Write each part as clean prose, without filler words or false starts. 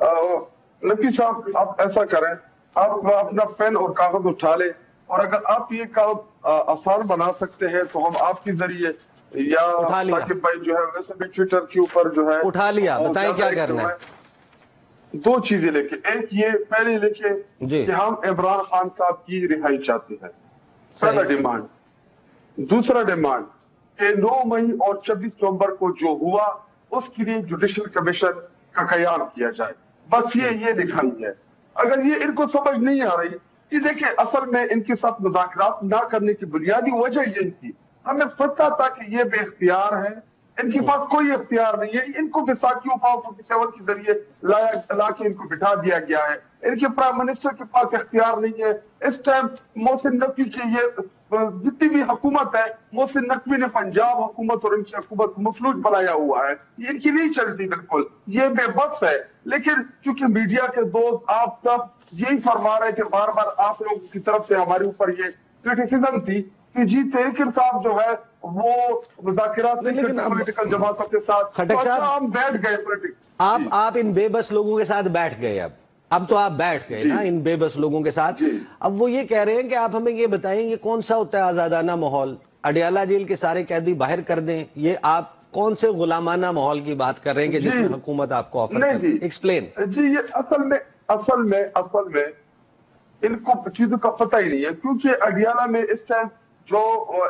نقوی صاحب آپ ایسا کریں, آپ اپنا پین اور کاغذ اٹھا لیں, اور اگر آپ یہ کام آسان بنا سکتے ہیں تو ہم آپ کے ذریعے یا ثاقب بھائی جو ہے ویسے بھی ٹویٹر کے اوپر جو ہے اٹھا لیا, بتائیں کیا کرنا ہے. دو چیزیں لکھیں, ایک یہ پہلے لکھیں کہ ہم عمران خان صاحب کی رہائی چاہتے ہیں, پہلا ڈیمانڈ. دوسرا ڈیمانڈ کہ 9 مئی اور 26 نومبر کو جو ہوا اس کے لیے جوڈیشل کمیشن کا قیام کیا جائے, بس یہ لکھائی ہے. اگر یہ ان کو سمجھ نہیں آ رہی کہ دیکھیں اصل میں ان کے ساتھ مذاکرات نہ کرنے کی بنیادی وجہ یہی تھی, ہمیں پتہ تھا کہ یہ بے اختیار ہے, ان کے پاس کوئی اختیار نہیں ہے, ان کو بیساکھیوں 47 کے ذریعے لا کے ان کو بٹھا دیا گیا ہے, ان کے پرائم منسٹر کے پاس اختیار نہیں ہے. اس ٹائم محسن نقوی کی یہ جتنی بھی حکومت ہے, محسن نقوی نے پنجاب حکومت اور ان کی حکومت کو مفلوج بنایا ہوا ہے, یہ ان کی نہیں چلتی بالکل, یہ بے بس ہے. لیکن چونکہ میڈیا کے دوست آپ سب یہی فرما رہے کہ بار بار آپ لوگوں کی طرف سے ہمارے اوپر یہ کرٹیسزم تھی کہ جی تحریک صاحب جو ہے وہ مذاکرات نہیں کرتے پولیٹیکل جماعتوں کے ساتھ, ہم بیٹھ گئے. آپ ان بے بس لوگوں کے ساتھ بیٹھ گئے, اب تو آپ بیٹھ گئے نا ان بے بس لوگوں کے ساتھ. اب وہ یہ کہہ رہے ہیں کہ آپ ہمیں یہ بتائیں یہ کون سا ہوتا ہے آزادانہ ماحول, اڈیالہ جیل کے سارے قیدی باہر کر دیں, یہ آپ کون سے غلامانہ ماحول کی بات کر رہے ہیں کہ جس میں حکومت آپ کو آفر کرے؟ ایکسپلین. جی یہ اصل میں ان کو چیزوں کا پتہ ہی نہیں ہے, کیونکہ اڈیالہ میں اس ٹائم جو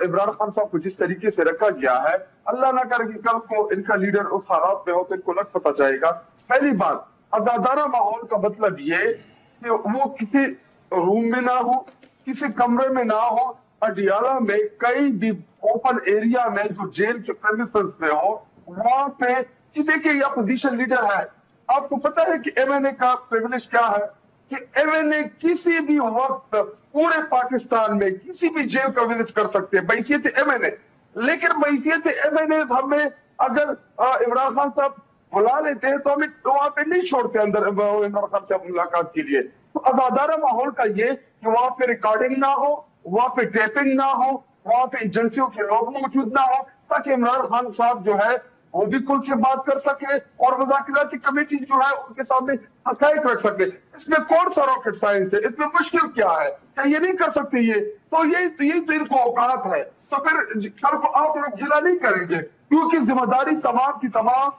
عمران خان صاحب کو جس طریقے سے رکھا گیا ہے, اللہ نہ کرے کہ کل کو ان کا لیڈر اس حالات میں ہو تو ان کو لگ پتہ جائے گا. پہلی بات, آزادانہ ماحول کا مطلب یہ کہ وہ کسی روم میں نہ ہو, کسی کمرے میں نہ ہو. اڈیالہ میں کئی بھی اوپن ایریا میں جو جیل کے پریمیسز میں ہو, وہاں پہ دیکھیں یہ اپوزیشن لیڈر ہے, آپ کو پتہ ہے کہ ایم این اے کا پریویلیج کیا ہے کہ ایم این اے کسی بھی وقت پورے پاکستان میں کسی بھی جیل کا وزٹ کر سکتے ہیں بحیثیت ایم این اے. لیکن بحیثیت ایم این اے ہمیں اگر عمران خان صاحب بلا لیتے ہیں تو ہمیں وہاں پہ نہیں چھوڑتے اندر عمران خان صاحب ملاقات کے لیے. تو آزادانہ ماحول کا یہ کہ وہاں پہ ریکارڈنگ نہ ہو, وہاں پہ ٹیپنگ نہ ہو, وہاں پہ ایجنسیوں کے لوگ موجود نہ ہو, تاکہ عمران خان صاحب جو ہے وہ بھی کھل کے بات کر سکے اور مذاکراتی کمیٹی جو ہے ان کے سامنے حقائق رکھ سکے. اس میں کون سا راکٹ سائنس ہے, اس میں مشکل کیا ہے, کیا یہ نہیں کر سکتے؟ یہ تو ان کو اوقات ہے. تو پھر کل کو آپ لوگ گلا نہیں کریں گے, کیونکہ ذمہ داری تمام کی تمام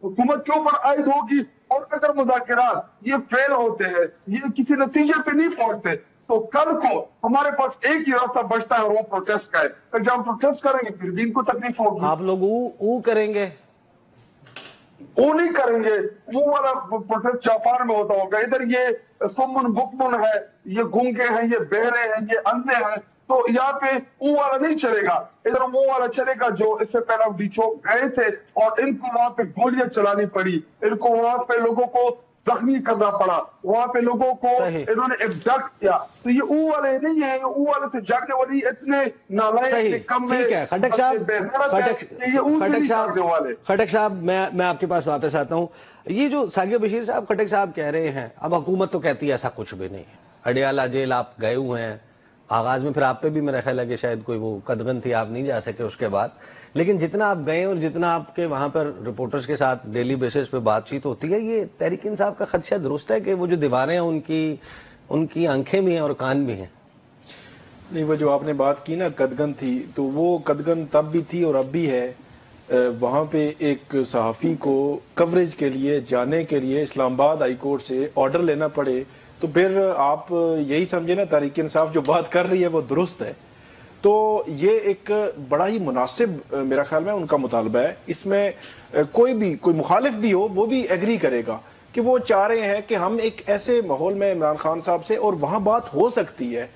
حکومت کے اوپر عائد ہوگی. اور اگر مذاکرات یہ فیل ہوتے ہیں, یہ کسی نتیجے پہ نہیں پہنچتے, تو کل کو ہمارے پاس ایک ہی راستہ بچتا ہے اور وہ پروٹیسٹ کا ہے. جب ہم پروٹیسٹ کریں گے پھر بھی ان کو تکلیف ہوگی. آپ لوگ او کریں گے؟ وہ نہیں کریں گے, وہ والا پروٹیسٹ جاپان میں ہوتا ہوگا. ادھر یہ سمن بکمن ہے, یہ گونگے ہیں, یہ بہرے ہیں, یہ اندھے ہیں, تو یہاں پہ وہ والا نہیں چلے گا. ادھر وہ والا چلے گا جو اس سے پہلے ڈی چوک گئے تھے اور ان کو وہاں پہ گولیاں چلانی پڑی, ان کو وہاں پہ لوگوں کو زخمی کرنا پڑا, وہاں پہ لوگوں کو انہوں نے ابڈکٹ کیا. تو یہ او والے نہیں ہیں, او والے سے جاگنے والی اتنے نالائق کم میں. ٹھیک ہے خٹک صاحب, میں آپ کے پاس واپس آتا ہوں. یہ جو ثاقب بشیر صاحب خٹک صاحب کہہ رہے ہیں, اب حکومت تو کہتی ہے ایسا کچھ بھی نہیں ہے, اڈیالہ جیل آپ گئے ہوئے ہیں, آغاز میں پھر آپ پہ بھی میرا خیال ہے کہ شاید کوئی وہ قدغن تھی, آپ نہیں جا سکے اس کے بعد, لیکن جتنا آپ گئے اور جتنا آپ کے وہاں پر رپورٹرز کے ساتھ ڈیلی بیسس پہ بات چیت ہوتی ہے, یہ تحریک انصاف کا خدشہ درست ہے کہ وہ جو دیواریں ہیں ان کی آنکھیں بھی ہیں اور کان بھی ہیں؟ نہیں, وہ جو آپ نے بات کی نا قدغن تھی, تو وہ قدغن تب بھی تھی اور اب بھی ہے. وہاں پہ ایک صحافی کو کوریج کے لیے جانے کے لیے اسلام آباد ہائی کورٹ سے آرڈر لینا پڑے, تو پھر آپ یہی سمجھے نا تحریک انصاف جو بات کر رہی ہے وہ درست ہے. تو یہ ایک بڑا ہی مناسب میرا خیال میں ان کا مطالبہ ہے. اس میں کوئی مخالف بھی ہو وہ بھی ایگری کرے گا کہ وہ چاہ رہے ہیں کہ ہم ایک ایسے ماحول میں عمران خان صاحب سے, اور وہاں بات ہو سکتی ہے.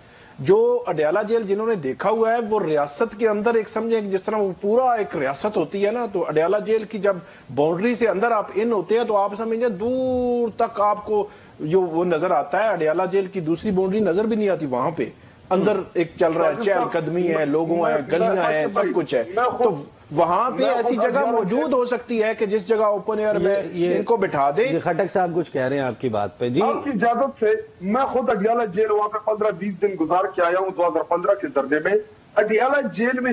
جو اڈیالہ جیل جنہوں نے دیکھا ہوا ہے وہ ریاست کے اندر ایک سمجھیں جس طرح وہ پورا ایک ریاست ہوتی ہے نا, تو اڈیالہ جیل کی جب باؤنڈری سے اندر آپ ان ہوتے ہیں تو آپ سمجھیں دور تک آپ کو جو وہ نظر آتا ہے, اڈیالہ جیل کی دوسری باؤنڈری نظر بھی نہیں آتی. وہاں پہ اندر ایک چل رہا ہے, چہل قدمی ہے, لوگوں ہیں, گلیاں ہیں, سب کچھ ہے. تو وہاں پہ ایسی جگہ موجود ہو سکتی ہے کہ جس جگہ اوپن ایئر میں ان کو بٹھا دیں. خٹک صاحب کچھ کہہ رہے ہیں آپ کی بات پہ. جی آپ کی اجازت سے میں خود اڈیالہ جیل وہاں پہ 15-20 دن گزار کے آیا ہوں 2015 کے درجے میں. اڈیالہ جیل میں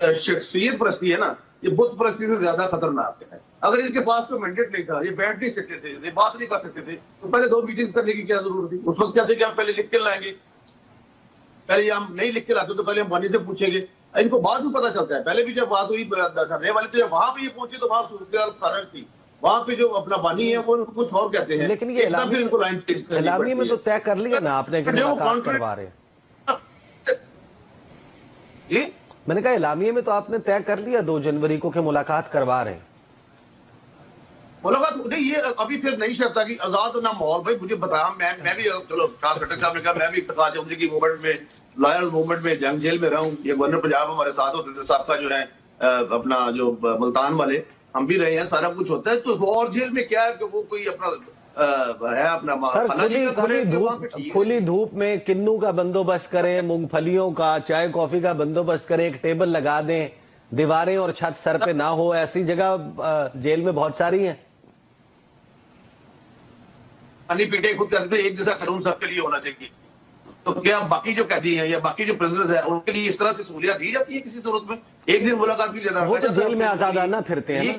شخصیت پرستی ہے نا، یہ بت پرستی سے زیادہ خطرناک ہے. اگر ان کے پاس کوئی مینڈیٹ نہیں تھا، یہ بیٹھ نہیں سکتے تھے، یہ بات نہیں کر سکتے تھے، تو پہلے 2 میٹنگز کرنے کی کیا ضرورت تھی؟ اس وقت کیا تھے کہ ہم پہلے لکھ کے لائیں گے، پہلے ہم نہیں لکھ کے لاتے تو پہلے ہم بانی سے پوچھیں گے. ان کو بعد میں پتا چلتا ہے. پہلے بھی جب بات ہوئی دھرنے والے تھے، وہاں پہ یہ پہنچے تو وہاں صورتحال فرق تھی. وہاں پہ جو اپنا بانی ہے وہ کچھ اور کہتے ہیں، لیکن یہ اعلامیے میں تو طے کر لیا نا آپ نے کہ ملاقات کروا رہے ہیں. جی میں نے کہا اعلامیے میں تو آپ نے طے کر لیا 2 جنوری کو کہ ملاقات کروا رہے ہیں. ملاقات نہیں، یہ ابھی پھر نہیں شرط تھا کہ آزاد نہ ماحول. بھائی مجھے بتایا، میں بھی چلو خاص خٹک صاحب نے کہا میں بھی افتخار چودھری کی موومنٹ میں، لائر موومنٹ میں جنگ جیل میں رہا ہوں. یہ گورنر پنجاب ہمارے ساتھ ہوتے تھے، سابقہ جو ہے اپنا جو ملتان والے، ہم بھی رہے ہیں. سارا کچھ ہوتا ہے. تو اور جیل میں کیا ہے کہ وہ کوئی اپنا ہے اپنا کھلی دھوپ میں کنو کا بندوبست کریں، مونگ پھلیوں کا، چائے کافی کا بندوبست کریں، ایک ٹیبل لگا دیں، دیواریں اور چھت سر پہ نہ ہو. ایسی جگہ جیل میں بہت ساری ہیں. پانی پیٹے خود کہتے تھے ایک جیسا قانون سب کے لیے ہونا چاہیے. تو کیا باقی جو قیدی ہیں یا باقی جو پرزنرز ہیں ان کے لیے اس طرح سے سہولیات دی جاتی ہے کسی صورت میں؟ ایک دن ملاقات کی لینا، وہ تو جیل میں آزادانہ پھرتے ہیں،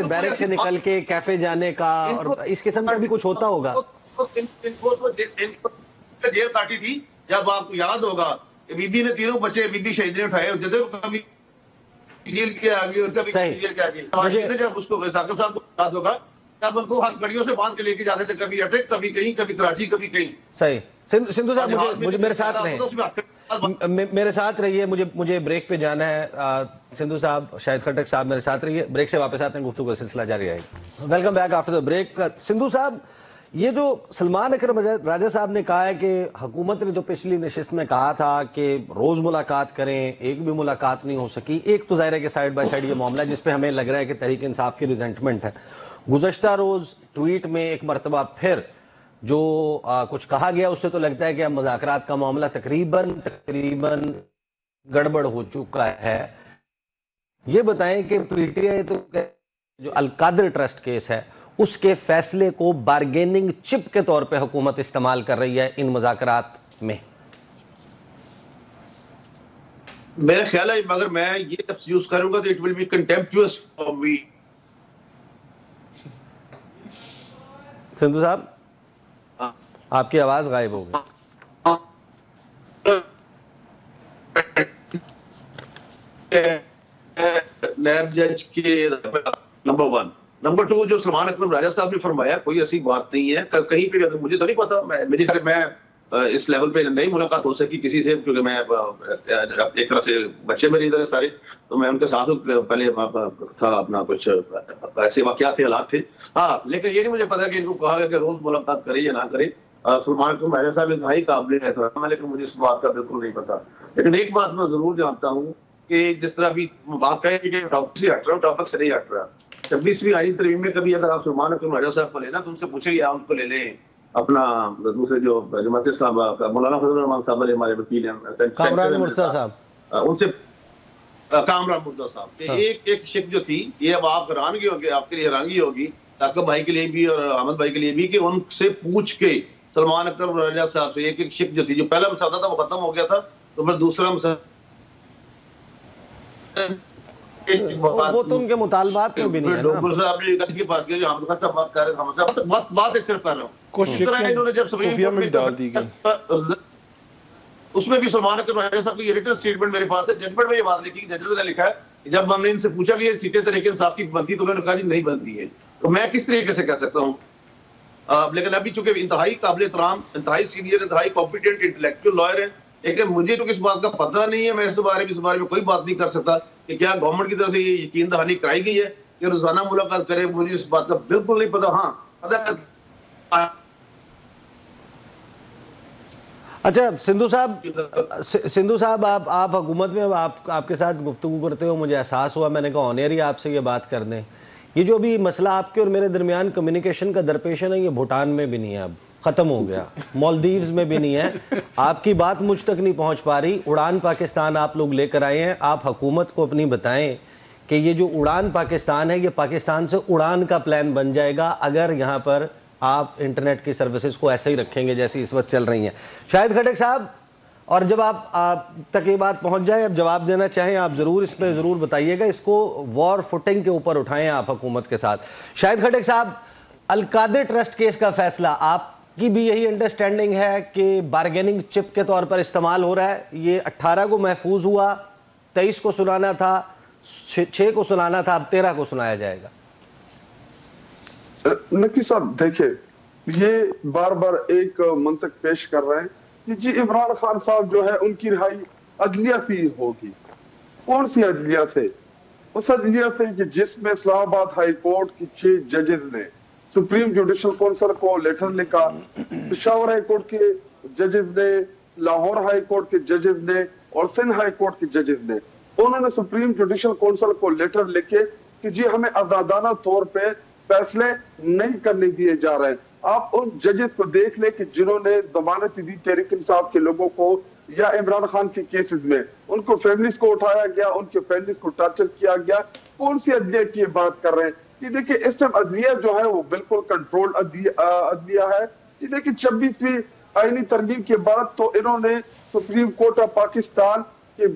بیرک سے نکل کے کیفے جانے کا اور اس قسم کا بھی کچھ ہوتا ہوگا. جیل کاٹی تھی جب آپ کو یاد ہوگا کہ بی بی نے 3 بچے بی بی شہید نے اٹھائے ہوتے تھے، کبھی جیل کے آگے اور کبھی جیل کے آگے. جب اس کو ثاقب صاحب کو یاد ہوگا تب ان کو ہاتھ کڑیوں سے باندھ کے لے کے جاتے تھے، کبھی اٹک، کبھی کہیں، کبھی کراچی، کبھی کہیں. صحیح. سندھو صاحب مجھے میرے ساتھ رہیں، میرے ساتھ رہیے، مجھے بریک پہ جانا ہے. سندھو صاحب، شاہد خٹک صاحب میرے ساتھ رہیے، بریک سے واپس آتے ہیں، گفتگو کا سلسلہ جاری رہے گا. Welcome back after the break. Sindhu صاحب، یہ جو سلمان اکرم راجہ صاحب نے کہا ہے کہ حکومت نے تو پچھلی نشست میں کہا تھا کہ روز ملاقات کریں، ایک بھی ملاقات نہیں ہو سکی. ایک تو ظاہر ہے کہ سائیڈ بائی سائیڈ یہ معاملہ جس پہ ہمیں لگ رہا ہے کہ تحریک انصاف کی ریزنٹمنٹ ہے. گزشتہ روز ٹویٹ میں ایک مرتبہ پھر جو کچھ کہا گیا اس سے تو لگتا ہے کہ اب مذاکرات کا معاملہ تقریباً گڑبڑ ہو چکا ہے. یہ بتائیں کہ پی ٹی آئی تو جو القادر ٹرسٹ کیس ہے اس کے فیصلے کو بارگیننگ چپ کے طور پہ حکومت استعمال کر رہی ہے ان مذاکرات میں. میرا خیال ہے اگر میں یہ لفظ یوز کروں گا تو it will be contemptuous for me. Sindhu صاحب آپ کی آواز غائب ہو گئی. نیب جج کے نمبر 1 نمبر 2 جو سلمان اکرم راجہ صاحب نے فرمایا کوئی ایسی بات نہیں ہے. کہیں پہ مجھے تو نہیں پتا، میں اس لیول پہ نہیں ملاقات ہو سکی کسی سے، کیونکہ میں ایک طرف سے بچے میرے ادھر سارے، تو میں ان کے ساتھ پہلے تھا، اپنا کچھ ایسے واقعات تھے، حالات تھے. ہاں لیکن یہ نہیں مجھے پتا کہ ان کو کہا گیا کہ روز ملاقات کرے یا نہ کرے. سلمان اکرم راجہ صاحب انتہائی قابل احترام ہے، لیکن مجھے اس بات کا بالکل نہیں پتا. لیکن ایک بات میں ضرور جانتا ہوں کہ جس طرح بھی بات کہیں کہ ٹاپک سے ہٹ رہا ہوں، ٹاپک سے نہیں ہٹ رہا. 26ویں آئین ترمیم میں کبھی اگر آپ سلمان اکرم راجہ صاحب کو لینا تو ان سے پوچھیں گے، آپ ان کو لے لیں اپنا دوسرے جو جماعت اسلام مولانا فضل الرحمان صاحب علیہ ہمارے وکیل ہیں، کامران مرتضیٰ صاحب، ان سے کامران مرتضیٰ صاحب ایک شک جو تھی، یہ اب آپ حیرانگی ہوگی، آپ کے لیے حیرانگی ہوگی، ثاقب بھائی کے لیے بھی اور احمد بھائی کے لیے بھی، کہ ان سے پوچھ کے سلمان اکرم راجہ صاحب سے ایک شک جو تھی، جو پہلا مسودہ تھا وہ ختم ہو گیا تھا، تو پھر دوسرا مسودہ وہ تو ان کے مطالبات میں بھی نہیں ہے. ڈاکٹر صاحب نے کے پاس گئے جو حامد خان صاحب بات کر رہے تھے، بات ایک صرف کر رہا ہوں. اس طرح انہوں نے جب اس میں بھی سلمان اکرم راجہ صاحب کی ریٹن اسٹیٹمنٹ میرے پاس ہے، ججمنٹ میں یہ بات لکھی، ججز نے لکھا ہے کہ جب ہم نے ان سے پوچھا کہ یہ سیٹیں تحریک انصاف کی بنتی تو انہوں نے کہا جی نہیں بنتی ہے. تو میں کس طریقے سے کہہ سکتا ہوں؟ لیکن ابھی چونکہ انتہائی قابل احترام، انتہائی سینئر، انتہائی کمپیٹنٹ انٹلیکچوئل لائر ہیں، لیکن مجھے تو اس بات کا پتہ نہیں ہے، میں اس بارے میں کوئی بات نہیں کر سکتا کہ کیا گورنمنٹ کی طرف سے یہ یقین دہانی کرائی گئی ہے کہ روزانہ ملاقات کرے. مجھے اس بات کا بالکل نہیں پتا. ہاں پتہ. اچھا سندھو صاحب آپ حکومت میں آپ کے ساتھ گفتگو کرتے ہو مجھے احساس ہوا، میں نے کہا آن ایئر ہی آپ سے یہ بات کر دیں. یہ جو بھی مسئلہ آپ کے اور میرے درمیان کمیونیکیشن کا درپیش ہے نا، یہ بھوٹان میں بھی نہیں ہے، اب ختم ہو گیا، مالدیوز میں بھی نہیں ہے. آپ کی بات مجھ تک نہیں پہنچ پا رہی. اڑان پاکستان آپ لوگ لے کر آئے ہیں. آپ حکومت کو اپنی بتائیں کہ یہ جو اڑان پاکستان ہے یہ پاکستان سے اڑان کا پلان بن جائے گا اگر یہاں پر آپ انٹرنیٹ کی سروسز کو ایسے ہی رکھیں گے جیسی اس وقت چل رہی ہیں. شاہد خٹک صاحب اور جب آپ تک یہ بات پہنچ جائے، اب جواب دینا چاہیں آپ ضرور اس پہ ضرور بتائیے گا، اس کو وار فوٹنگ کے اوپر اٹھائیں آپ حکومت کے ساتھ۔ شاہد خٹک صاحب، القادر ٹرسٹ کیس کا فیصلہ آپ کی بھی یہی انڈرسٹینڈنگ ہے کہ بارگیننگ چپ کے طور پر استعمال ہو رہا ہے؟ یہ 18 کو محفوظ ہوا، 23 کو سنانا تھا، 6 کو سنانا تھا، اب 13 کو سنایا جائے گا۔ نقوی صاحب دیکھیں، یہ بار بار ایک منطق پیش کر رہے ہیں کہ جی عمران خان صاحب جو ہے ان کی رہائی عدلیہ سے ہوگی۔ کون سی عدلیہ سے؟ اس عدلیہ سے کہ جس میں اسلام آباد ہائی کورٹ کی 6 ججز نے سپریم جوڈیشل کونسل کو لیٹر لکھا، پشاور ہائی کورٹ کے ججز نے، لاہور ہائی کورٹ کے ججز نے اور سندھ ہائی کورٹ کے ججز نے، انہوں نے سپریم جوڈیشل کونسل کو لیٹر لکھے کہ جی ہمیں آزادانہ طور پہ فیصلے نہیں کرنے دیے جا رہے ہیں۔ آپ ان ججز کو دیکھ لیں کہ جنہوں نے ضمانت دی تحریک انصاف کے لوگوں کو یا عمران خان کے کیسز میں، ان کو فیملیز کو اٹھایا گیا، ان کے فیملیز کو ٹارچر کیا گیا۔ کون سی عدلیہ کی بات کر رہے ہیں؟ یہ دیکھیں اس ٹائم عدلیہ جو ہے وہ بالکل کنٹرول عدلیہ ہے۔ یہ دیکھیں 26ویں آئینی ترمیم کے بعد تو انہوں نے سپریم کورٹ آف پاکستان کے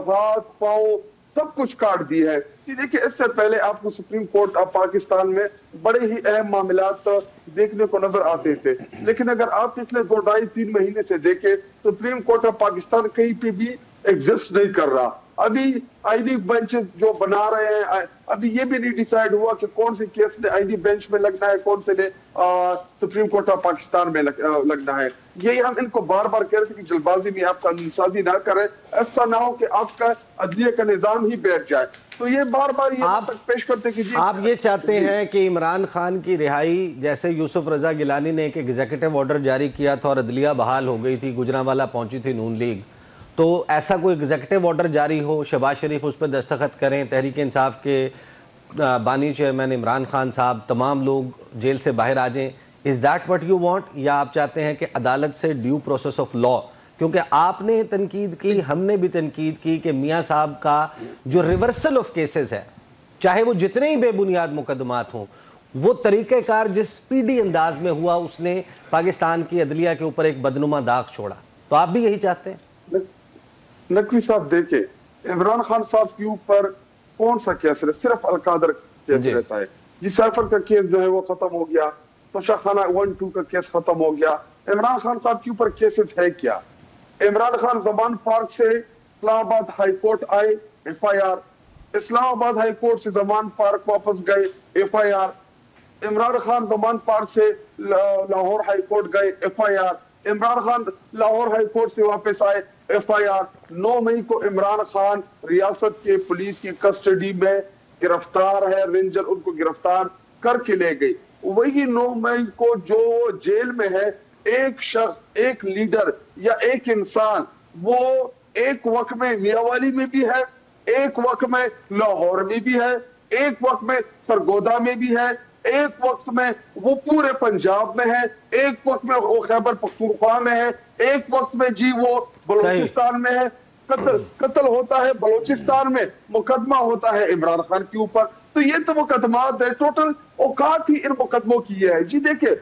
ہاتھ پاؤں سب کچھ کاٹ دی ہے۔ یہ دیکھیں اس سے پہلے آپ کو سپریم کورٹ آف پاکستان میں بڑے ہی اہم معاملات دیکھنے کو نظر آتے تھے، لیکن اگر آپ پچھلے 2-2.5-3 مہینے سے دیکھیں تو سپریم کورٹ آف پاکستان کہیں پہ بھی ایگزسٹ نہیں کر رہا۔ ابھی آئینی بینچ جو بنا رہے ہیں، ابھی یہ بھی نہیں ڈیسائیڈ ہوا کہ کون سے کیس نے آئینی بینچ میں لگنا ہے، کون سے نے سپریم کورٹ آف پاکستان میں لگنا ہے۔ یہی ہم ان کو بار بار کہہ رہے تھے کہ جلد بازی میں آپ قانون سازی نہ کریں، ایسا نہ ہو کہ آپ کا عدلیہ کا نظام ہی بیٹھ جائے۔ تو یہ بار بار یہ تک پیش کرتے کہ جی آپ یہ چاہتے ہیں کہ عمران خان کی رہائی، جیسے یوسف رضا گیلانی نے ایک ایگزیکٹو آرڈر جاری کیا تھا اور عدلیہ بحال ہو گئی تھی، گجرانوالہ پہنچی تھی نون لیگ، تو ایسا کوئی ایگزیکٹو آرڈر جاری ہو، شہباز شریف اس پہ دستخط کریں، تحریک انصاف کے بانی چیئرمین عمران خان صاحب، تمام لوگ جیل سے باہر آ جائیں، is that what you want? یا آپ چاہتے ہیں کہ عدالت سے ڈیو پروسیس آف لا؟ کیونکہ آپ نے تنقید کی، ہم نے بھی تنقید کی کہ میاں صاحب کا جو ریورسل آف کیسز ہے، چاہے وہ جتنے ہی بے بنیاد مقدمات ہوں، وہ طریقہ کار جس سپیڈی انداز میں ہوا، اس نے پاکستان کی عدلیہ کے اوپر ایک بدنما داغ چھوڑا۔ تو آپ بھی یہی چاہتے ہیں؟ نقوی صاحب دیکھیں، عمران خان صاحب کے اوپر کون سا کیس ہے؟ صرف القادر کیس رہتا ہے۔ جی سیفر کا کیس جو ہے وہ ختم ہو گیا، توشہ خانہ 1-2 کا کیس ختم ہو گیا۔ عمران خان صاحب کے اوپر کیسز ہے کیا؟ عمران خان زمان پارک سے اسلام آباد ہائی کورٹ آئے، F I R. Islamabad high court سے زمان پارک واپس گئے، F I R. Imran Khan Zaman park سے لاہور ہائی کورٹ گئے، F I R. Imran Khan Lahore high court سے واپس آئے، ایف آئی آر۔ 9 مئی کو عمران خان ریاست کے پولیس کی کسٹڈی میں گرفتار ہے، رینجر ان کو گرفتار کر کے لے گئی۔ وہی 9 مئی کو جو جیل میں ہے، ایک شخص، ایک لیڈر یا ایک انسان، وہ ایک وقت میں میاوالی میں بھی ہے، ایک وقت میں لاہور میں بھی ہے، ایک وقت میں سرگودا میں بھی ہے، ایک وقت میں وہ پورے پنجاب میں ہے، ایک وقت میں وہ خیبر پختونخوا میں ہے، ایک وقت میں جی وہ بلوچستان میں ہے۔ قتل ہوتا ہے بلوچستان میں، مقدمہ ہوتا ہے عمران خان کے اوپر۔ تو یہ تو مقدمات ہے، ٹوٹل اوقات ہی ان مقدموں کی ہے۔ جی دیکھیں،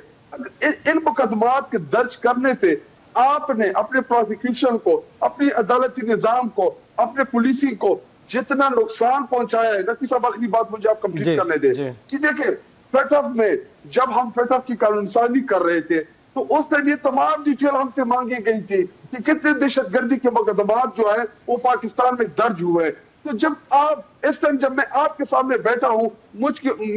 ان مقدمات کے درج کرنے سے آپ نے اپنے پروسیکیوشن کو، اپنی عدالتی نظام کو، اپنے پولیسنگ کو جتنا نقصان پہنچایا ہے۔ نقوی صاحب آخری بات مجھے آپ کمپلیٹ کرنے دیں۔ جی دیکھیں، فیٹف میں جب ہم فیٹف کی قانون سازی کر رہے تھے تو اس دن یہ تمام ڈیٹیل ہم سے مانگی گئی تھی کہ کتنے دہشت گردی کے مقدمات جو ہے وہ پاکستان میں درج ہوئے۔ تو جب آپ اس ٹائم جب میں آپ کے سامنے بیٹھا ہوں،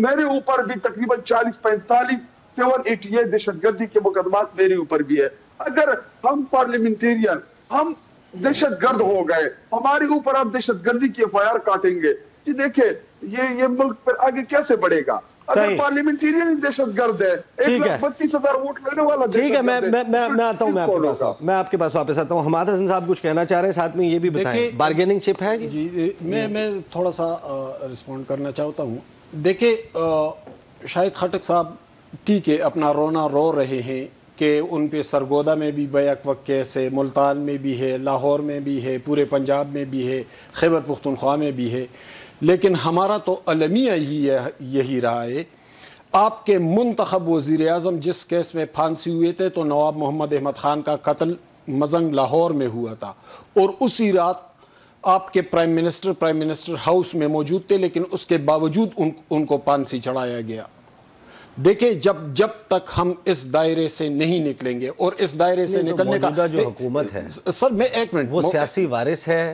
میرے اوپر بھی تقریباً 40-45 788 دہشت گردی کے مقدمات میرے اوپر بھی ہے۔ اگر ہم پارلیمنٹیرین، ہم دہشت گرد ہو گئے، ہمارے اوپر آپ دہشت گردی کی ایف آئی آر کاٹیں گے، جی دیکھیں یہ ملک پر آگے کیسے بڑھے گا؟ اگر پارلیمنٹیرین دہشت گرد ہے، 1,32,000 ووٹ لینے والا ٹھیک ہے، میں آتا ہوں، میں آپ کے پاس واپس آتا ہوں۔ حماد حسن صاحب کچھ کہنا چاہ رہے ہیں، ساتھ میں یہ بھی بتائیں بارگیننگ چپ ہے؟ جی میں تھوڑا سا رسپونڈ کرنا چاہتا ہوں۔ دیکھیں شاہد خٹک صاحب ٹھیک ہے، اپنا رونا رو رہے ہیں کہ ان پہ سرگودا میں بھی بیک وقت کیس ہے، ملتان میں بھی ہے، لاہور میں بھی ہے، پورے پنجاب میں بھی ہے، خیبر پختونخوا میں بھی ہے، لیکن ہمارا تو المیہ یہی رہا ہے۔ آپ کے منتخب وزیر اعظم جس کیس میں پھانسی ہوئے تھے تو نواب محمد احمد خان کا قتل مزنگ لاہور میں ہوا تھا، اور اسی رات آپ کے پرائم منسٹر ہاؤس میں موجود تھے، لیکن اس کے باوجود ان کو پھانسی چڑھایا گیا۔ دیکھیں جب تک ہم اس دائرے سے نہیں نکلیں گے، اور اس دائرے سے نکلنے کا جو حکومت ہے سر میں ایک منٹ، وہ سیاسی وارث ہے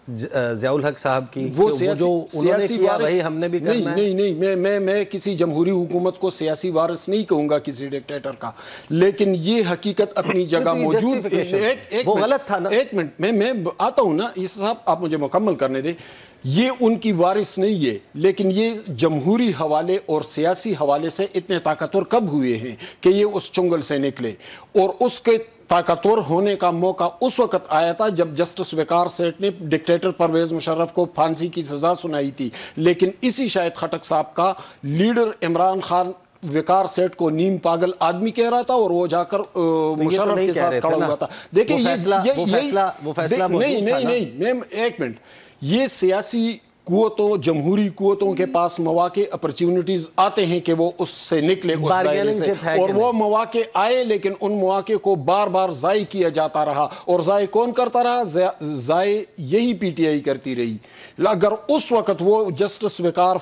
ضیاء الحق صاحب کی، وہ جو انہوں نے کیا وہی ہم نے بھی کرنا ہے۔ نہیں، میں کسی جمہوری حکومت کو سیاسی وارث نہیں کہوں گا کسی ڈکٹیٹر کا، لیکن یہ حقیقت اپنی جگہ موجود۔ وہ غلط تھا نا۔ ایک منٹ میں آتا ہوں نا، یہ صاحب آپ مجھے مکمل کرنے دیں۔ یہ ان کی وارث نہیں ہے، لیکن یہ جمہوری حوالے اور سیاسی حوالے سے اتنے طاقتور کب ہوئے ہیں کہ یہ اس چنگل سے نکلے، اور اس کے طاقتور ہونے کا موقع اس وقت آیا تھا جب جسٹس وقار سیٹھ نے ڈکٹیٹر پرویز مشرف کو پھانسی کی سزا سنائی تھی، لیکن اسی شاہد خٹک صاحب کا لیڈر عمران خان وقار سیٹھ کو نیم پاگل آدمی کہہ رہا تھا، اور وہ جا کر مشرف کے ساتھ کھڑا ہوا تھا۔ دیکھیں نہیں، ایک منٹ، یہ سیاسی قوتوں، جمہوری قوتوں کے پاس مواقع اپرچونٹیز آتے ہیں کہ وہ اس سے نکلے اس دائرے سے، اور وہ مواقع آئے، لیکن ان مواقع کو بار بار ضائع کیا جاتا رہا، اور ضائع کون کرتا رہا؟ ضائع یہی پی ٹی آئی کرتی رہی۔ اگر اس وقت وہ جسٹس وقار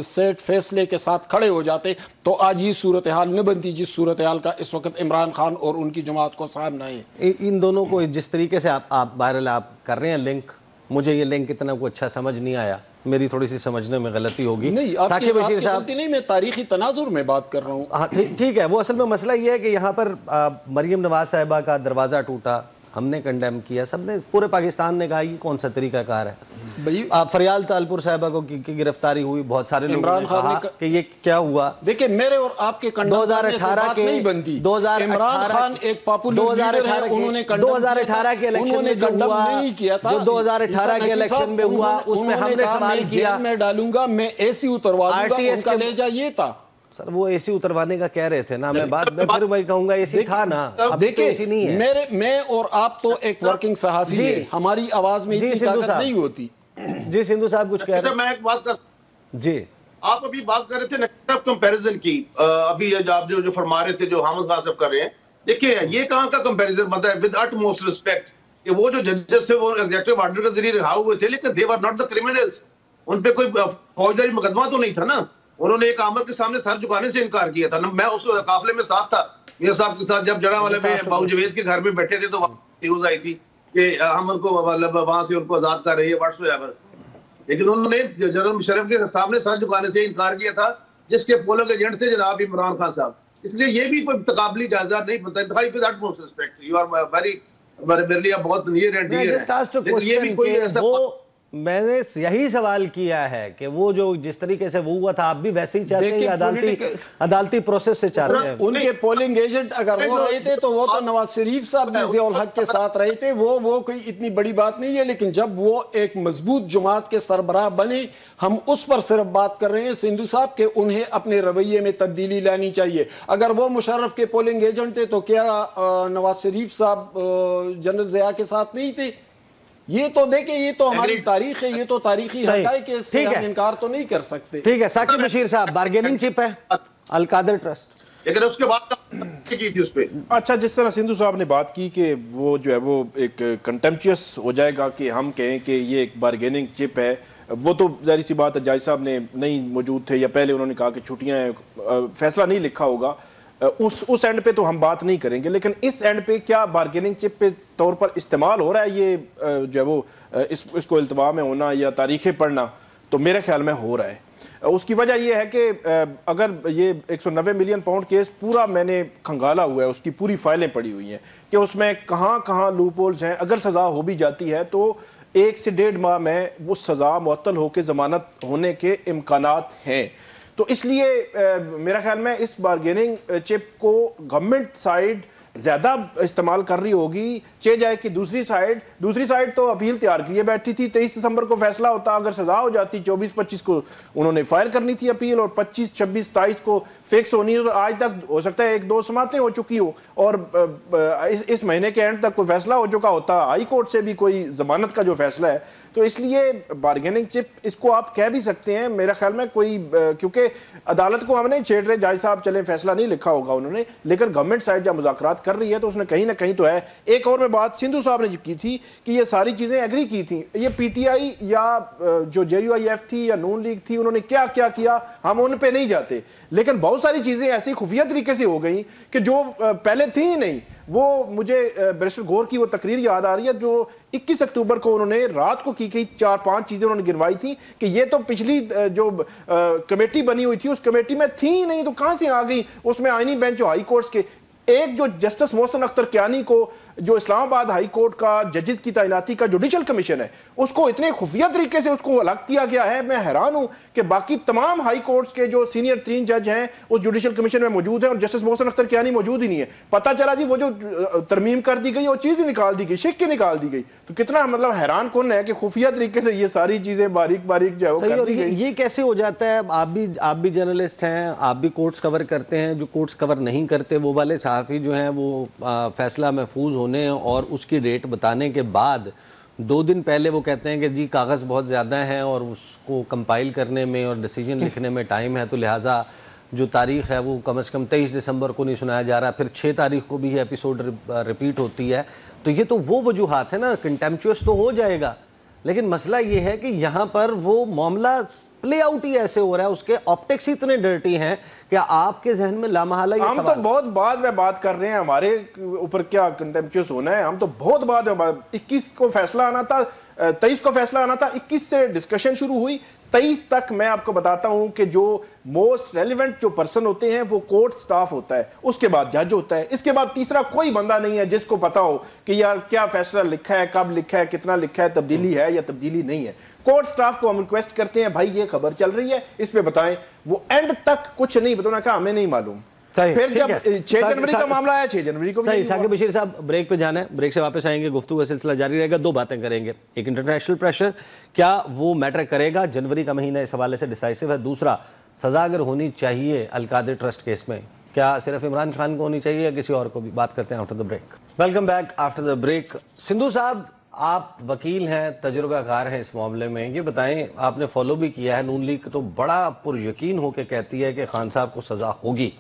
سیٹھ فیصلے کے ساتھ کھڑے ہو جاتے تو آج یہ صورتحال نہ بنتی جس صورتحال کا اس وقت عمران خان اور ان کی جماعت کو سامنا ہے۔ ان دونوں کو جس طریقے سے آپ بہرحال آپ کر رہے ہیں لنک، مجھے یہ لنک اتنا کوئی اچھا سمجھ نہیں آیا، میری تھوڑی سی سمجھنے میں غلطی ہوگی۔ نہیں، آپ کی غلطی نہیں، میں تاریخی تناظر میں بات کر رہا ہوں۔ ہاں ٹھیک ہے، وہ اصل میں مسئلہ یہ ہے کہ یہاں پر مریم نواز صاحبہ کا دروازہ ٹوٹا، ہم نے کنڈیم کیا، سب نے، پورے پاکستان نے کہا یہ کون سا طریقہ کار ہے۔ فریال تالپور صاحبہ کو کی گرفتاری ہوئی، بہت سارے لوگوں نے کہا کہ یہ کیا ہوا۔ دیکھیں میرے اور آپ کے کنڈیم سے بات نہیں بنتی۔ عمران خان ایک پاپولر لیڈر ہے، انہوں نے 2018 کے الیکشن میں کنڈیم نہیں کیا تھا، 2018 کے الیکشن میں ہوا، اس میں ہم نے سوال کیا جیل میں ڈالوں گا، میں ایسی اتروا دوں گا، ان کا لہجہ یہ تھا۔ سر وہ اے سی اتروانے کا کہہ رہے تھے نا، میں پھر وہی کہوں گا اے سی تھا نا، دیکھیں اے سی نہیں ہے۔ میں اور آپ تو ایک ورکنگ صحافی ہیں، ہماری آواز میں اتنی طاقت نہیں ہوتی۔ جی سندھو صاحب کچھ کہہ رہے ہیں؟ میں ایک بات کر، جی آپ ابھی بات کر رہے تھے نیگیٹو کمپیریزن کی، ابھی آپ جو فرما رہے تھے، جو حامد خان صاحب کر رہے ہیں، دیکھیے یہ کہاں کا کمپیریزن بنتا ہے؟ ود اٹ موسٹ ریسپیکٹ کہ وہ جو ججز سے وہ ایگزیکٹو آرڈر کے ذریعے رہا ہوئے تھے، لیکن دے ور ناٹ دا کرمنلز، ان پہ کوئی فوجداری مقدمہ تو نہیں تھا نا، انہوں نے ایک عامر کے سامنے سر جھکانے سے انکار کیا تھا۔ میں اس قافلے میں ساتھ تھا میاں صاحب کے ساتھ، جب جڑا والے میں باؤ جوید کے گھر میں بیٹھے تھے تو نیوز آئی تھی کہ ہم ان کو وہاں سے ان کو آزاد کر رہی ہے واٹس ایور، لیکن انہوں نے جنرل مشرف کے سامنے سر جھکانے سے انکار کیا تھا، جس کے پولنگ ایجنٹ تھے جناب عمران خان صاحب۔ اس لیے یہ بھی کوئی تقابلی جائزہ نہیں بنتا۔ میرے لیے بہت نیئر اینڈ ڈیئر ہے، لیکن یہ بھی کوئی ایسا، میں نے یہی سوال کیا ہے کہ وہ جو جس طریقے سے وہ ہوا تھا آپ بھی ویسے ہی چاہتے ہیں، عدالتی پروسیس سے چاہتے ہیں؟ ان کے پولنگ ایجنٹ اگر وہ رہے تھے تو وہ تو نواز شریف صاحب نے ضیاء الحق کے ساتھ رہے تھے، وہ کوئی اتنی بڑی بات نہیں ہے، لیکن جب وہ ایک مضبوط جماعت کے سربراہ بنے، ہم اس پر صرف بات کر رہے ہیں سندھو صاحب کہ انہیں اپنے رویے میں تبدیلی لانی چاہیے۔ اگر وہ مشرف کے پولنگ ایجنٹ تھے تو کیا نواز شریف صاحب جنرل ضیاء کے ساتھ نہیں تھے؟ یہ تو دیکھیں، یہ تو ہماری تاریخ ہے، یہ تو تاریخی حقائق ہے، اس سے ہم انکار تو نہیں کر سکتے۔ ٹھیک ہے، ثاقب بشیر صاحب بارگیننگ چپ ہے القادر ٹرسٹ، لیکن اس کے بعد کی تھی اس پہ۔ اچھا، جس طرح سندھو صاحب نے بات کی کہ وہ جو ہے وہ ایک کنٹمپچوس ہو جائے گا کہ ہم کہیں کہ یہ ایک بارگیننگ چپ ہے، وہ تو ظاہر سی بات ہے، جاج صاحب نے نہیں موجود تھے یا پہلے انہوں نے کہا کہ چھٹیاں ہیں، فیصلہ نہیں لکھا ہوگا، اس اینڈ پہ تو ہم بات نہیں کریں گے، لیکن اس اینڈ پہ کیا بارگیننگ چپ پہ طور پر استعمال ہو رہا ہے یہ جو ہے وہ اس کو التوا میں ہونا یا تاریخیں پڑھنا؟ تو میرے خیال میں ہو رہا ہے۔ اس کی وجہ یہ ہے کہ اگر یہ 190 ملین پاؤنڈ کیس پورا میں نے کھنگالا ہوا ہے، اس کی پوری فائلیں پڑی ہوئی ہیں کہ اس میں کہاں کہاں لوپ ہولز ہیں، اگر سزا ہو بھی جاتی ہے تو 1 سے 1.5 ماہ میں وہ سزا معطل ہو کے ضمانت ہونے کے امکانات ہیں۔ تو اس لیے میرا خیال میں اس بارگیننگ چپ کو گورنمنٹ سائیڈ زیادہ استعمال کر رہی ہوگی، چاہے جائے کہ دوسری سائیڈ تو اپیل تیار کیے بیٹھی تھی، 23 دسمبر کو فیصلہ ہوتا، اگر سزا ہو جاتی 24-25 کو انہوں نے فائل کرنی تھی اپیل، اور 25, 26, 27 کو فکس ہونی ہے، اور آج تک ہو سکتا ہے 1-2 سماعتیں ہو چکی ہو اور اس مہینے کے اینڈ تک کوئی فیصلہ ہو چکا ہوتا، ہائی کورٹ سے بھی کوئی ضمانت کا جو فیصلہ ہے، تو اس لیے بارگیننگ چپ اس کو آپ کہہ بھی سکتے ہیں میرا خیال میں کوئی، کیونکہ عدالت کو ہم نہیں چھیڑ رہے، جج صاحب چلیں فیصلہ نہیں لکھا ہوگا انہوں نے، لیکن گورنمنٹ سائڈ جب مذاکرات کر رہی ہے تو اس نے کہیں نہ کہیں تو ہے۔ ایک اور میں بات سندھو صاحب نے کی تھی کہ یہ ساری چیزیں ایگری کی تھیں، یہ پی ٹی آئی یا جو جے یو آئی ایف تھی یا نون لیگ تھی، انہوں نے کیا کیا کیا ہم ان پہ نہیں جاتے، لیکن بہت ساری چیزیں ایسی خفیہ طریقے سے ہو گئیں کہ جو پہلے تھیں ہی نہیں۔ وہ مجھے بیرسٹر گور کی وہ تقریر یاد آ رہی ہے جو 21 اکتوبر کو انہوں نے رات کو کی گئی، 4-5 چیزیں انہوں نے گنوائی تھی کہ یہ تو پچھلی جو کمیٹی بنی ہوئی تھی اس کمیٹی میں تھی ہی نہیں، تو کہاں سے آ گئی؟ اس میں آئینی بینچ جو ہائی کورٹس کے، ایک جو جسٹس محسن اختر کیانی کو جو اسلام آباد ہائی کورٹ کا ججز کی تعیناتی کا جوڈیشل کمیشن ہے، اس کو اتنے خفیہ طریقے سے اس کو الگ کیا گیا ہے، میں حیران ہوں کہ باقی تمام ہائی کورٹس کے جو سینئر 3 جج ہیں اس جوڈیشل کمیشن میں موجود ہیں اور جسٹس محسن اختر کیانی موجود ہی نہیں ہے۔ پتہ چلا جی وہ جو ترمیم کر دی گئی وہ چیز ہی نکال دی گئی، شک کے نکال دی گئی، تو کتنا مطلب حیران کن ہے کہ خفیہ طریقے سے یہ ساری چیزیں باریک باریک جو ہے وہ کر دی گئی۔ یہ کیسے ہو جاتا ہے؟ آپ بھی جرنلسٹ ہیں، آپ بھی کورٹس کور کرتے ہیں، جو کورٹس کور نہیں کرتے وہ والے صحافی جو ہیں وہ فیصلہ محفوظ ہونے اور اس کی ڈیٹ بتانے کے بعد 2 دن پہلے وہ کہتے ہیں کہ جی کاغذ بہت زیادہ ہیں اور اس کو کمپائل کرنے میں اور ڈیسیجن لکھنے میں ٹائم ہے، تو لہٰذا جو تاریخ ہے وہ کم از کم 23 دسمبر کو نہیں سنایا جا رہا، پھر 6 تاریخ کو بھی ایپیسوڈ ریپیٹ ہوتی ہے۔ تو یہ تو وہ وجوہات ہیں نا، کنٹیمپچوس تو ہو جائے گا، لیکن مسئلہ یہ ہے کہ یہاں پر وہ معاملہ پلے آؤٹ ہی ایسے ہو رہا ہے، اس کے آپٹکس اتنے ڈرٹی ہیں کہ آپ کے ذہن میں لامحالہ یہ ہم تو بہت بعد میں بات کر رہے ہیں، ہمارے اوپر کیا کنٹیمپچوس ہونا ہے، ہم تو بہت بعد میں 21 کو فیصلہ آنا تھا، 23 کو فیصلہ آنا تھا، 21 سے ڈسکشن شروع ہوئی، 23 تک میں آپ کو بتاتا ہوں کہ جو موسٹ ریلیونٹ جو پرسن ہوتے ہیں وہ کورٹ سٹاف ہوتا ہے، اس کے بعد جج ہوتا ہے، اس کے بعد تیسرا کوئی بندہ نہیں ہے جس کو پتا ہو کہ یار کیا فیصلہ لکھا ہے، کب لکھا ہے، کتنا لکھا ہے، تبدیلی ہے یا تبدیلی نہیں ہے۔ کورٹ سٹاف کو ہم ریکویسٹ کرتے ہیں بھائی یہ خبر چل رہی ہے اس پہ بتائیں، وہ اینڈ تک کچھ نہیں بتانا کہ ہمیں نہیں معلوم۔ پھر جب 6 جنوری کا معاملہ آیا 6 جنوری کو صحیح۔ ثاقب بشیر صاحب بریک پہ جانا ہے، بریک سے واپس آئیں گے، گفتگو کا سلسلہ جاری رہے گا، 2 باتیں کریں گے، ایک انٹرنیشنل پریشر کیا وہ میٹر کرے گا، جنوری کا مہینہ اس حوالے سے ڈیسائسو ہے، دوسرا سزا اگر ہونی چاہیے القادر ٹرسٹ کیس میں کیا صرف عمران خان کو ہونی چاہیے یا کسی اور کو بھی؟ بات کرتے ہیں after the break. Welcome back after the break. Sindhu صاحب آپ وکیل ہیں، تجربہ کار ہیں اس معاملے میں، یہ بتائیں آپ نے فالو بھی کیا ہے، نون لیگ تو بڑا پر یقین ہو کے کہتی ہے کہ خان صاحب کو سزا ہوگی،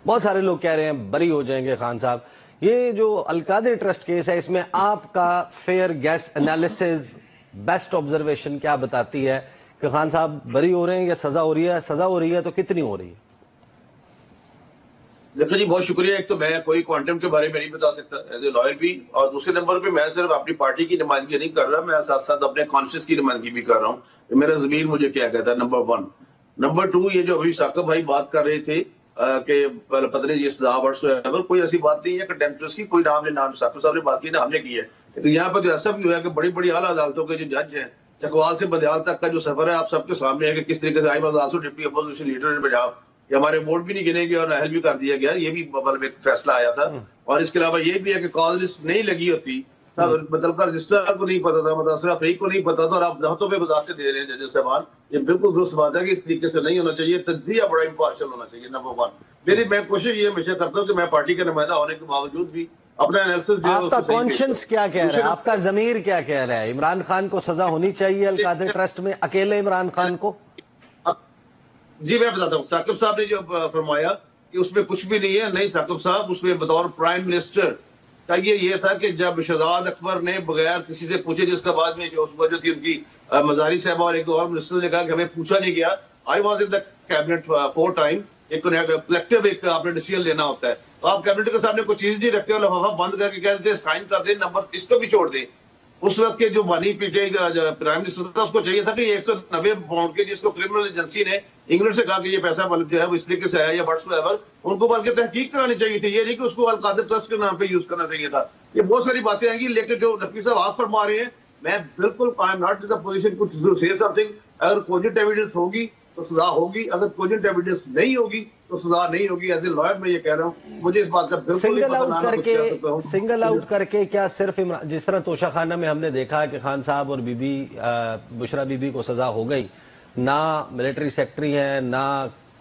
بہت سارے لوگ کہہ رہے ہیں بری ہو جائیں گے خان صاحب۔ یہ جو القادر ٹرسٹ کیس ہے اس میں آپ کا fair gas analysis, best observation کیا بتاتی ہے کہ خان صاحب بری ہو رہے ہیں یا سزا ہو رہی ہے؟ سزا ہو رہی ہے تو کتنی ہو رہی ہے؟ دیکھو جی بہت شکریہ، ایک تو میں کوئی کوانٹم کے بارے میں نہیں بتا سکتا ایز اے لائر بھی، اور دوسرے نمبر پہ میں صرف اپنی پارٹی کی نمائندگی نہیں کر رہا، میں ساتھ ساتھ اپنے کانشیس کی نمائندگی بھی کر رہا ہوں کہ میرا ضمیر مجھے کیا کہتا ہے، نمبر 1۔ نمبر 2 یہ جو ابھی ثاقب بھائی بات کر رہے تھے کہ پتہ نہیں یہ سزا ورسویور، کوئی ایسی بات نہیں ہے کنٹیمپچوس کی، کوئی نام ثاقب صاحب نے بات کی نہ ہم نے کی ہے، لیکن یہاں پر ایسا بھی ہوا ہے کہ بڑی بڑی اعلیٰ عدالتوں کے جو جج ہیں، چکوال سے بندیال تک کا جو سفر ہے آپ سب کے سامنے ہے کہ کس طریقے سے I was also deputy opposition leader in Punjab, یہ ہمارے ووٹ بھی نہیں گنے گئے اور نااہل بھی کر دیا گیا، یہ بھی مطلب ایک فیصلہ آیا تھا۔ اور اس کے علاوہ یہ بھی ہے کہ کال لسٹ نہیں لگی ہوتی، مطلب کا رجسٹرار کو نہیں پتا تھا، متاثرہ فریق کو نہیں پتا تھا، اور آپ ذاتوں پہ وضاحتیں دے رہے ہیں ججز صاحبان، یہ بالکل درست بات ہے کہ اس طریقے سے نہیں ہونا چاہیے، تجزیہ بڑا امپارشل ہونا چاہیے، نمبر 1۔ میں کوشش یہ ہمیشہ کرتا ہوں کہ میں پارٹی کا نمائندہ ہونے کے باوجود بھی اپنا انالیسس جو ہے آپ کا کانشنس کیا کہہ رہا ہے، آپ کا ضمیر کیا کہہ رہا ہے؟ عمران خان کو سزا ہونی چاہیے القادر ٹرسٹ میں، اکیلے عمران خان کو؟ جی میں بتاتا ہوں، ثاقب صاحب نے جو فرمایا کہ اس میں کچھ بھی نہیں ہے، نہیں ثاقب صاحب، اس میں بطور پرائم منسٹر چاہیے یہ تھا کہ جب شہزاد اکبر نے بغیر کسی سے پوچھے، جس کا بعد میں اس وجہ تھی ان کی مزاری صاحبہ اور ایک دو اور منسٹر نے کہا کہ ہمیں پوچھا نہیں گیا، I was in the cabinet 4 time, ایک کلیکٹیو ایک آپ نے ڈیسیژن لینا ہوتا ہے، تو آپ کیبنٹ کے سامنے کوئی چیز نہیں رکھتے اور لفافہ بند کر کے کہہ دیتے سائن کر دیں، نمبر اس کو بھی چھوڑ دیں۔ اس وقت کے جو بانی پیٹے پرائم منسٹر تھا اس کو چاہیے تھا کہ یہ 190 پاؤنڈ کے جس کو کرمنل ایجنسی نے انگلینڈ سے کہا کہ یہ پیسہ جو ہے وہ اس طریقے سے آیا یا واٹس ایور، ان کو بلکہ تحقیق کرانی چاہیے تھی، یہ نہیں کہ اس کو القادر ٹرسٹ کے نام پہ یوز کرنا چاہیے تھا۔ یہ بہت ساری باتیں آئیں گی، لیکن جو نقوی صاحب آپ فرما رہے ہیں، میں بالکل I am not in the position کچھ سے سم تھنگ، اگر کوجنٹ ایویڈنس ہوگی تو سزا ہوگی، اگر کوجنٹ ایویڈنس نہیں ہوگی تو سزا نہیں ہوگی۔ ایز اے لائر میں یہ کہہ رہا ہوں، مجھے اس بات کا بالکل نہیں پتہ۔ سنگل آؤٹ کر کے کیا صرف جس طرح توشہ خانہ میں ہم نے دیکھا کہ خان صاحب اور be be Bushra be be کو سزا ہو گئی، نہ ملٹری سیکٹری ہیں، نہ